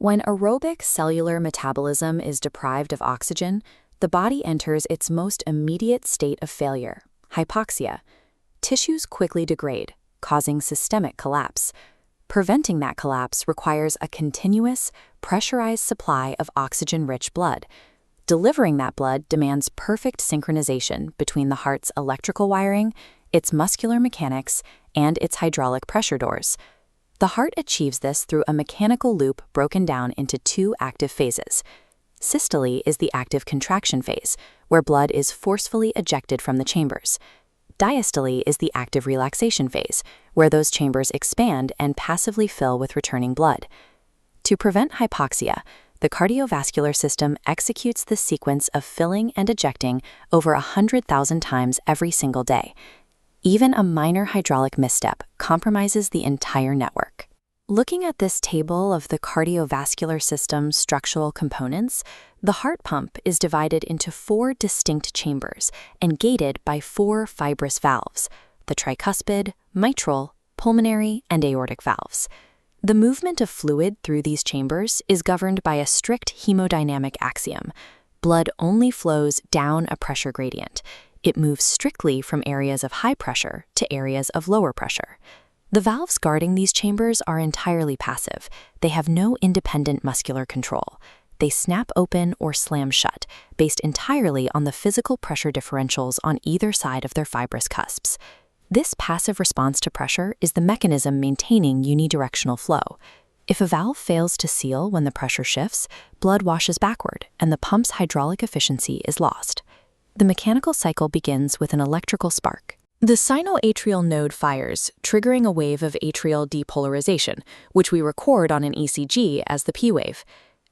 When aerobic cellular metabolism is deprived of oxygen, the body enters its most immediate state of failure, hypoxia. Tissues quickly degrade, causing systemic collapse. Preventing that collapse requires a continuous, pressurized supply of oxygen-rich blood. Delivering that blood demands perfect synchronization between the heart's electrical wiring, its muscular mechanics, and its hydraulic pressure doors. The heart achieves this through a mechanical loop broken down into two active phases. Systole is the active contraction phase, where blood is forcefully ejected from the chambers. Diastole is the active relaxation phase, where those chambers expand and passively fill with returning blood. To prevent hypoxia, the cardiovascular system executes this sequence of filling and ejecting over 100,000 times every single day. Even a minor hydraulic misstep compromises the entire network. Looking at this table of the cardiovascular system's structural components, the heart pump is divided into 4 distinct chambers and gated by 4 fibrous valves: the tricuspid, mitral, pulmonary, and aortic valves. The movement of fluid through these chambers is governed by a strict hemodynamic axiom. Blood only flows down a pressure gradient. It moves strictly from areas of high pressure to areas of lower pressure. The valves guarding these chambers are entirely passive. They have no independent muscular control. They snap open or slam shut, based entirely on the physical pressure differentials on either side of their fibrous cusps. This passive response to pressure is the mechanism maintaining unidirectional flow. If a valve fails to seal when the pressure shifts, blood washes backward and the pump's hydraulic efficiency is lost. The mechanical cycle begins with an electrical spark. The sinoatrial node fires, triggering a wave of atrial depolarization, which we record on an ECG as the P wave.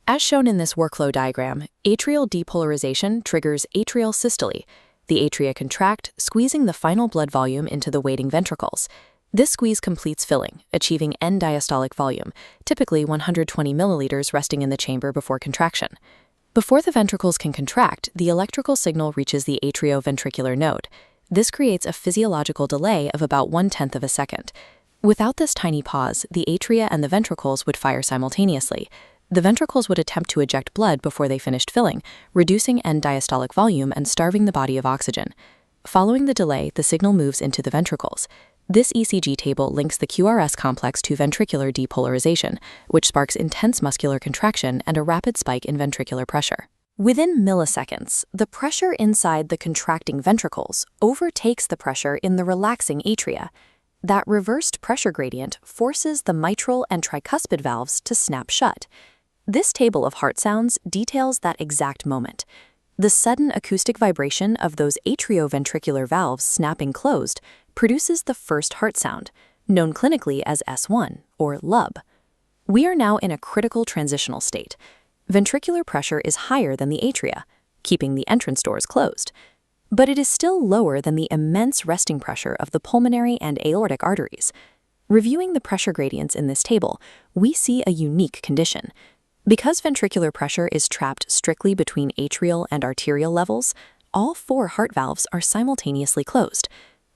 As shown in this workflow diagram, atrial depolarization triggers atrial systole. The atria contract, squeezing the final blood volume into the waiting ventricles. This squeeze completes filling, achieving end diastolic volume, typically 120 milliliters resting in the chamber before contraction. Before the ventricles can contract, the electrical signal reaches the atrioventricular node. This creates a physiological delay of about 1/10 of a second. Without this tiny pause, the atria and the ventricles would fire simultaneously. The ventricles would attempt to eject blood before they finished filling, reducing end diastolic volume and starving the body of oxygen. Following the delay, the signal moves into the ventricles. This ECG table links the QRS complex to ventricular depolarization, which sparks intense muscular contraction and a rapid spike in ventricular pressure. Within milliseconds, the pressure inside the contracting ventricles overtakes the pressure in the relaxing atria. That reversed pressure gradient forces the mitral and tricuspid valves to snap shut. This table of heart sounds details that exact moment. The sudden acoustic vibration of those atrioventricular valves snapping closed produces the first heart sound, known clinically as S1 or lub. We are now in a critical transitional state. Ventricular pressure is higher than the atria, keeping the entrance doors closed. But it is still lower than the immense resting pressure of the pulmonary and aortic arteries. Reviewing the pressure gradients in this table, we see a unique condition. Because ventricular pressure is trapped strictly between atrial and arterial levels, all 4 heart valves are simultaneously closed.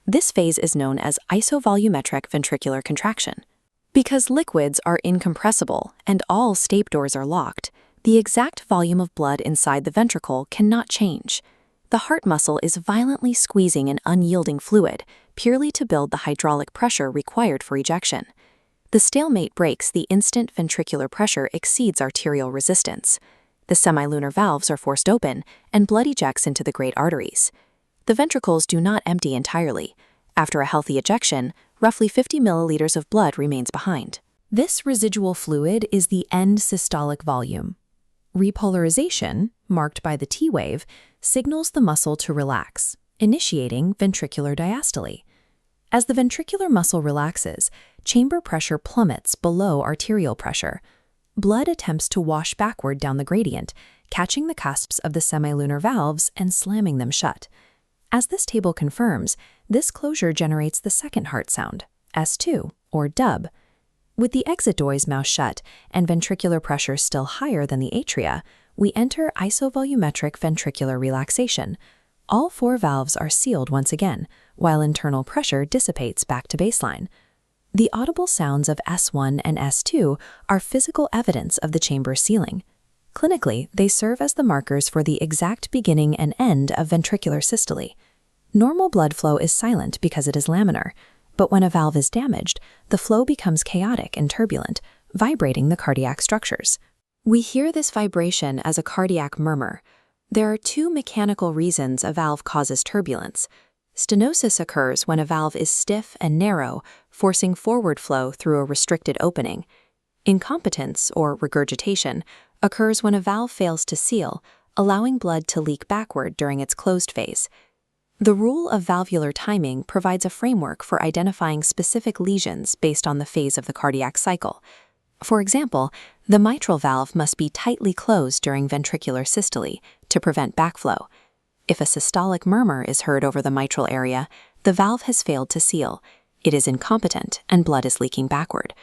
This phase is known as isovolumetric ventricular contraction. Because liquids are incompressible and all stape doors are locked, the exact volume of blood inside the ventricle cannot change. The heart muscle is violently squeezing an unyielding fluid, purely to build the hydraulic pressure required for ejection. The stalemate breaks the instant ventricular pressure exceeds arterial resistance. The semilunar valves are forced open, and blood ejects into the great arteries. The ventricles do not empty entirely. After a healthy ejection, roughly 50 milliliters of blood remains behind. This residual fluid is the end systolic volume. Repolarization, marked by the T wave, signals the muscle to relax, initiating ventricular diastole. As the ventricular muscle relaxes, chamber pressure plummets below arterial pressure. Blood attempts to wash backward down the gradient, catching the cusps of the semilunar valves and slamming them shut. As this table confirms, this closure generates the second heart sound, S2, or dub. With the exit doors mouth shut and ventricular pressure still higher than the atria, we enter isovolumetric ventricular relaxation. All 4 valves are sealed once again, while internal pressure dissipates back to baseline. The audible sounds of S1 and S2 are physical evidence of the chamber's sealing. Clinically, they serve as the markers for the exact beginning and end of ventricular systole. Normal blood flow is silent because it is laminar, but when a valve is damaged, the flow becomes chaotic and turbulent, vibrating the cardiac structures. We hear this vibration as a cardiac murmur. There are two mechanical reasons a valve causes turbulence. Stenosis occurs when a valve is stiff and narrow, forcing forward flow through a restricted opening. Incompetence, or regurgitation, occurs when a valve fails to seal, allowing blood to leak backward during its closed phase. The rule of valvular timing provides a framework for identifying specific lesions based on the phase of the cardiac cycle. For example, the mitral valve must be tightly closed during ventricular systole to prevent backflow. If a systolic murmur is heard over the mitral area, the valve has failed to seal. It is incompetent and blood is leaking backward.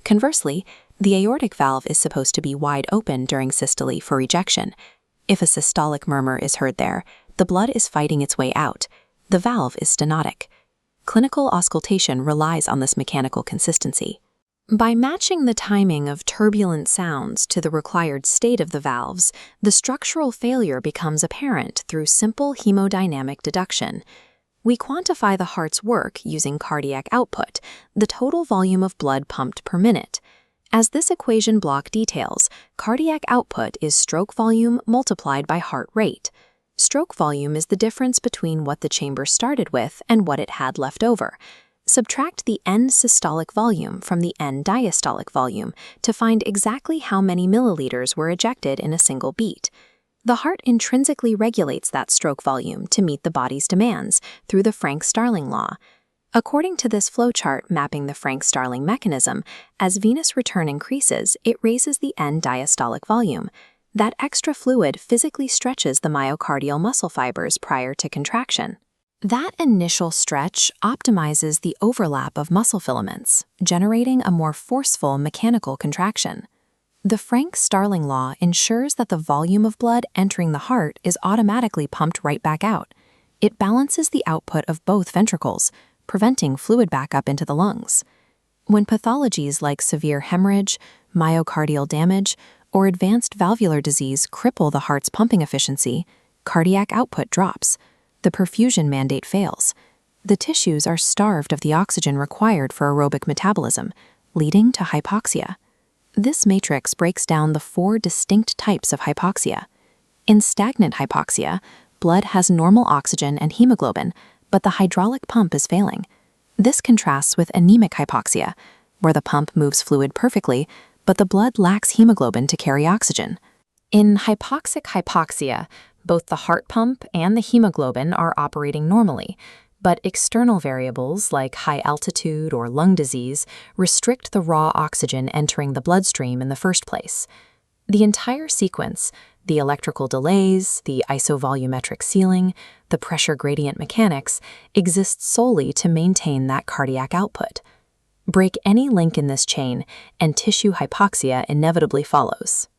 Conversely, the aortic valve is supposed to be wide open during systole for ejection. If a systolic murmur is heard there, the blood is fighting its way out. The valve is stenotic. Clinical auscultation relies on this mechanical consistency. By matching the timing of turbulent sounds to the required state of the valves, the structural failure becomes apparent through simple hemodynamic deduction. We quantify the heart's work using cardiac output, the total volume of blood pumped per minute. As this equation block details, cardiac output is stroke volume multiplied by heart rate. Stroke volume is the difference between what the chamber started with and what it had left over. Subtract the end systolic volume from the end diastolic volume to find exactly how many milliliters were ejected in a single beat. The heart intrinsically regulates that stroke volume to meet the body's demands through the Frank-Starling law. According to this flowchart mapping the Frank-Starling mechanism, as venous return increases, it raises the end diastolic volume. That extra fluid physically stretches the myocardial muscle fibers prior to contraction. That initial stretch optimizes the overlap of muscle filaments, generating a more forceful mechanical contraction. The Frank-Starling law ensures that the volume of blood entering the heart is automatically pumped right back out. It balances the output of both ventricles, preventing fluid backup into the lungs. When pathologies like severe hemorrhage, myocardial damage, or advanced valvular disease cripple the heart's pumping efficiency, cardiac output drops. The perfusion mandate fails. The tissues are starved of the oxygen required for aerobic metabolism, leading to hypoxia. This matrix breaks down the 4 distinct types of hypoxia. In stagnant hypoxia, blood has normal oxygen and hemoglobin, but the hydraulic pump is failing. This contrasts with anemic hypoxia, where the pump moves fluid perfectly, but the blood lacks hemoglobin to carry oxygen. In hypoxic hypoxia, both the heart pump and the hemoglobin are operating normally, but external variables like high altitude or lung disease restrict the raw oxygen entering the bloodstream in the first place. The entire sequence, the electrical delays, the isovolumetric sealing, the pressure gradient mechanics, exists solely to maintain that cardiac output. Break any link in this chain, and tissue hypoxia inevitably follows.